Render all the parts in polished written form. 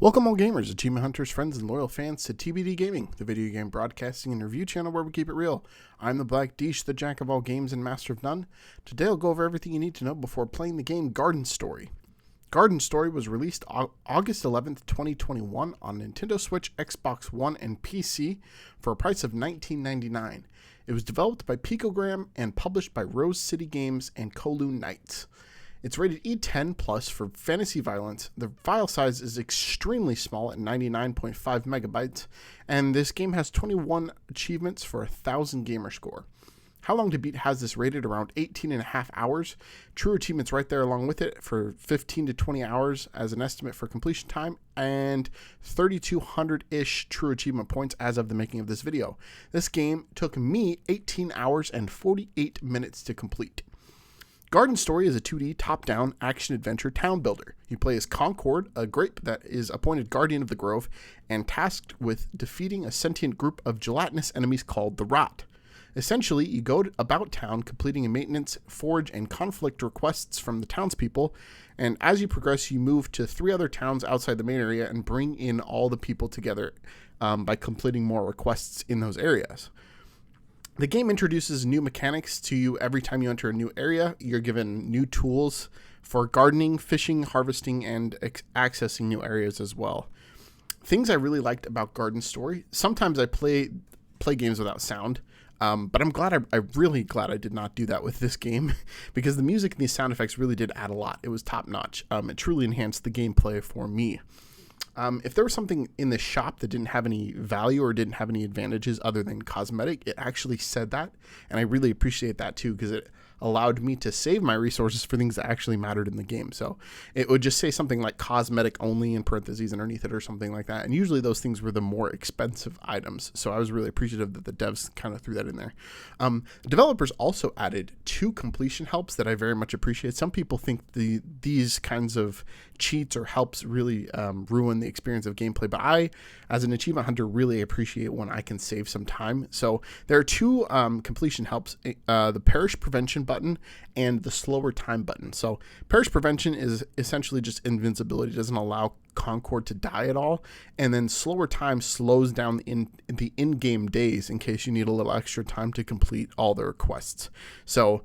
Welcome all gamers, achievement hunters, friends, and loyal fans to TBD Gaming, the video game broadcasting and review channel where we keep it real. I'm the Black Deesh, the jack of all games and master of none. Today I'll go over everything you need to know before playing the game Garden Story. Garden Story was released August 11th, 2021 on Nintendo Switch, Xbox One, and PC for a price of $19.99. It was developed by Picogram and published by Rose City Games and Kowloon Knights. It's rated E10 plus for fantasy violence. The file size is extremely small at 99.5 megabytes, and this game has 21 achievements for 1,000 gamer score. How Long to Beat has this rated around 18.5 hours. True achievements right there along with it for 15 to 20 hours as an estimate for completion time, and 3,200-ish true achievement points as of the making of this video. This game took me 18 hours and 48 minutes to complete. Garden Story is a 2D top-down action-adventure town builder. You play as Concord, a grape that is appointed guardian of the grove and tasked with defeating a sentient group of gelatinous enemies called the Rot. Essentially, you go about town completing maintenance, forage, and conflict requests from the townspeople, and as you progress, you move to 3 other towns outside the main area and bring in all the people together by completing more requests in those areas. The game introduces new mechanics to you every time you enter a new area. You're given new tools for gardening, fishing, harvesting, and accessing new areas as well. Things I really liked about Garden Story, sometimes I play games without sound, but I'm really glad I did not do that with this game because the music and the sound effects really did add a lot. It was top notch. It truly enhanced the gameplay for me. If there was something in the shop that didn't have any value or didn't have any advantages other than cosmetic, it actually said that, and I really appreciate that too because it allowed me to save my resources for things that actually mattered in the game. So it would just say something like cosmetic only in parentheses underneath it or something like that, and usually those things were the more expensive items, so I was really appreciative that the devs kind of threw that in there. Developers also added 2 completion helps that I very much appreciate. Some people think these kinds of cheats or helps really ruin the experience of gameplay, but I, as an achievement hunter, really appreciate when I can save some time. So there are 2 completion helps, the Perish Prevention button and the Slower Time button. So Perish Prevention is essentially just invincibility. It doesn't allow Concord to die at all, and then Slower Time slows down the in-game days in case you need a little extra time to complete all the requests. So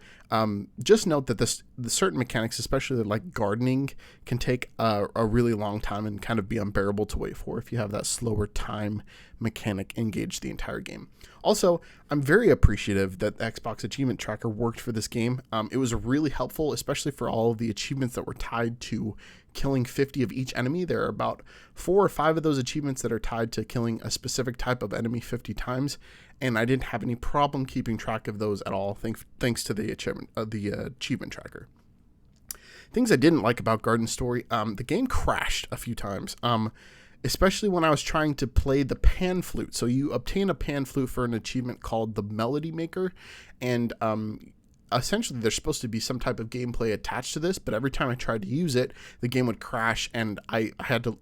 just note that the certain mechanics, especially like gardening, can take a really long time and kind of be unbearable to wait for if you have that Slower Time mechanic engaged the entire game. Also, I'm very appreciative that the Xbox Achievement Tracker worked for this game. It was really helpful, especially for all of the achievements that were tied to killing 50 of each enemy. There are about 4 or 5 of those achievements that are tied to killing a specific type of enemy 50 times, and I didn't have any problem keeping track of those at all, thanks to the achievement tracker. Things I didn't like about Garden Story, the game crashed a few times, especially when I was trying to play the pan flute. So you obtain a pan flute for an achievement called the Melody Maker, and essentially there's supposed to be some type of gameplay attached to this, but every time I tried to use it, the game would crash, and I had to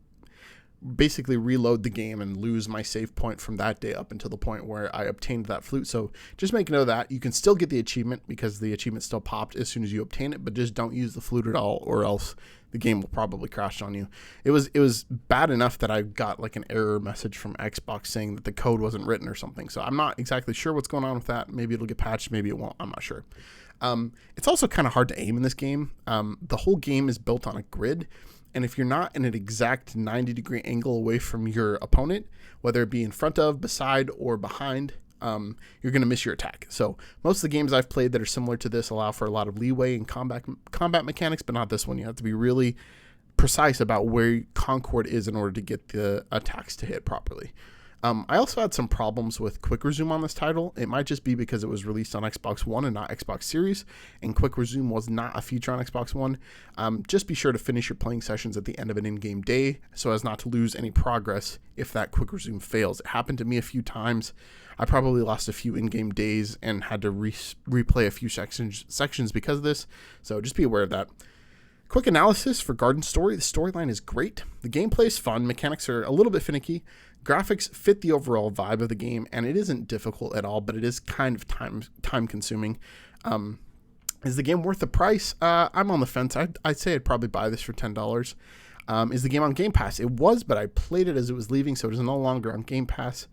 basically reload the game and lose my save point from that day up until the point where I obtained that flute. So just make note of that. You can still get the achievement because the achievement still popped as soon as you obtain it, but just don't use the flute at all, or else the game will probably crash on you. It was bad enough that I got like an error message from Xbox saying that the code wasn't written or something. So I'm not exactly sure what's going on with that. Maybe it'll get patched, maybe it won't. I'm not sure. It's also kind of hard to aim in this game. The whole game is built on a grid, and if you're not in an exact 90-degree angle away from your opponent, whether it be in front of, beside, or behind, you're going to miss your attack. So most of the games I've played that are similar to this allow for a lot of leeway in combat mechanics, but not this one. You have to be really precise about where Concord is in order to get the attacks to hit properly. I also had some problems with quick resume on this title. It might just be because it was released on Xbox One and not Xbox Series, and quick resume was not a feature on Xbox One. Just be sure to finish your playing sessions at the end of an in-game day so as not to lose any progress if that quick resume fails. It happened to me a few times. I probably lost a few in-game days and had to replay a few sections because of this, so just be aware of that. Quick analysis for Garden Story. The storyline is great. The gameplay is fun. Mechanics are a little bit finicky. Graphics fit the overall vibe of the game, and it isn't difficult at all, but it is kind of time consuming. Is the game worth the price? I'm on the fence. I'd say I'd probably buy this for $10. Is the game on Game Pass? It was, but I played it as it was leaving, so it is no longer on Game Pass.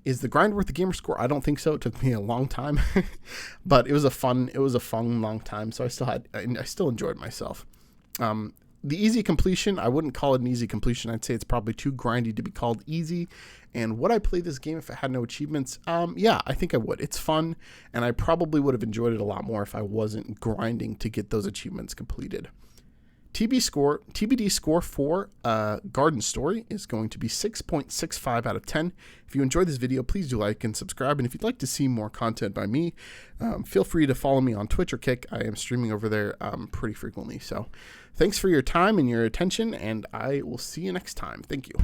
Is the grind worth the gamer score? I don't think so. It took me a long time, but it was a fun long time. So I still enjoyed myself. The easy completion, I wouldn't call it an easy completion. I'd say it's probably too grindy to be called easy. And would I play this game if it had no achievements? Yeah, I think I would. It's fun, and I probably would have enjoyed it a lot more if I wasn't grinding to get those achievements completed. TBD Score for Garden Story is going to be 6.65 out of 10. If you enjoyed this video, please do like and subscribe. And if you'd like to see more content by me, feel free to follow me on Twitch or Kick. I am streaming over there pretty frequently. So thanks for your time and your attention, and I will see you next time. Thank you.